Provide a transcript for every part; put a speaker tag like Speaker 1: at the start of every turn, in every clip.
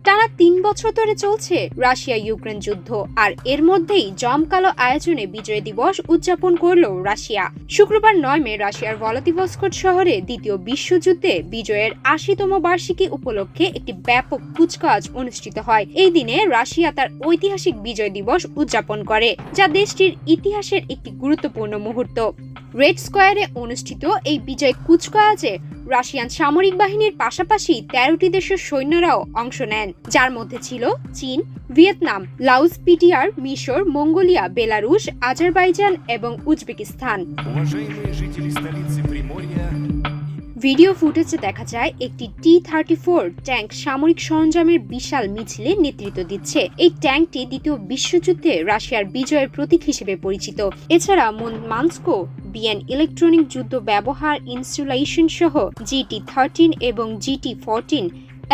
Speaker 1: টানা ৩ বছর ধরে চলছে রাশিয়া ইউক্রেন যুদ্ধ, আর এর মধ্যেই জমকালো আয়োজনে বিজয় দিবস উদযাপন করল রাশিয়া। শুক্রবার ৯ মে রাশিয়ার ভলাদিভস্টোক শহরে দ্বিতীয় বিশ্বযুদ্ধে বিজয়ের ৮০তম বার্ষিকী উপলক্ষে একটি ব্যাপক কুচকাওয়াজ অনুষ্ঠিত হয়। এই দিনে রাশিয়া তার ঐতিহাসিক বিজয় দিবস উদযাপন করে, যা দেশটির ইতিহাসের একটি গুরুত্বপূর্ণ মুহূর্ত। রেড স্কোয়ারে অনুষ্ঠিত এই বিজয় কুচকাওয়াজে রাশিয়ান সামরিক বাহিনীর পাশাপাশি ১৩টি দেশের সৈন্যরাও অংশ নেন, যার মধ্যে ছিল চীন, ভিয়েতনাম, লাওস, পিটিআর, মিশর, মঙ্গোলিয়া, বেলারুশ, আজারবাইজান এবং উজবেকিস্তান। ভিডিও ফুটেজে দেখা যায় একটি T-34 ট্যাঙ্ক সামরিক সরঞ্জামের বিশাল মিছিলে নেতৃত্ব দিচ্ছে। এই ট্যাঙ্কটি দ্বিতীয় বিশ্বযুদ্ধে রাশিয়ার বিজয়ের প্রতীক হিসেবে পরিচিত। এছাড়া মানস্কো বিএন ইলেকট্রনিক যুদ্ধ ব্যবহার ইনস্টলেশন সহ GT-13 এবং GT-14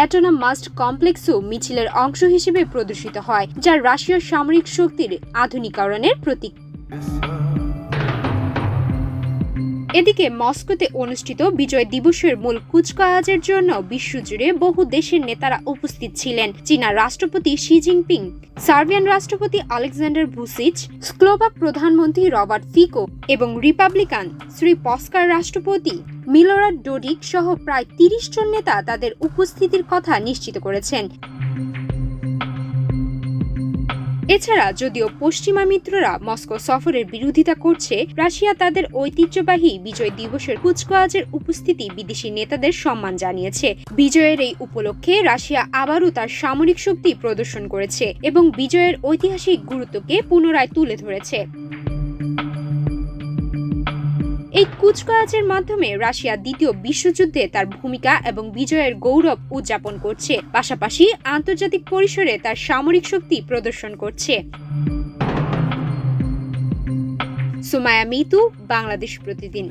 Speaker 1: অটোনোমাস কমপ্লেক্সও মিছিলের অংশ হিসেবে প্রদর্শিত হয়, যা রাশিয়ার সামরিক শক্তির আধুনিকায়নের প্রতীক। এদিকে মস্কোতে অনুষ্ঠিত বিজয় দিবসের মূল কুচকাওয়াজের জন্য বিশ্বজুড়ে বহু দেশের নেতারা উপস্থিত ছিলেন। চীনা রাষ্ট্রপতি শি জিনপিং, সার্বিয়ান রাষ্ট্রপতি আলেকজান্ডার ভুসিচ, স্লোভাক প্রধানমন্ত্রী রবার্ট ফিকো এবং রিপাবলিকান পস্কার রাষ্ট্রপতি মিলোরাড ডোডিক সহ প্রায় ৩০ জন নেতা তাদের উপস্থিতির কথা নিশ্চিত করেছেন। এছাড়া যদিও পশ্চিমা মিত্ররা মস্কো সফরের বিরোধিতা করছে, রাশিয়া তাদের ঐতিহ্যবাহী বিজয় দিবসের কুচকাওয়াজের উপস্থিতি বিদেশি নেতাদের সম্মান জানিয়েছে। বিজয়ের এই উপলক্ষে রাশিয়া আবারও তার সামরিক শক্তি প্রদর্শন করেছে এবং বিজয়ের ঐতিহাসিক গুরুত্বকে পুনরায় তুলে ধরেছে। এই কুচকাওয়াজের মাধ্যমে রাশিয়া দ্বিতীয় বিশ্বযুদ্ধে তার ভূমিকা এবং বিজয়ের গৌরব উদযাপন করছে, পাশাপাশি আন্তর্জাতিক পরিসরে তার সামরিক শক্তি প্রদর্শন করছে। সুমায়া মিতু, বাংলাদেশ প্রতিদিন।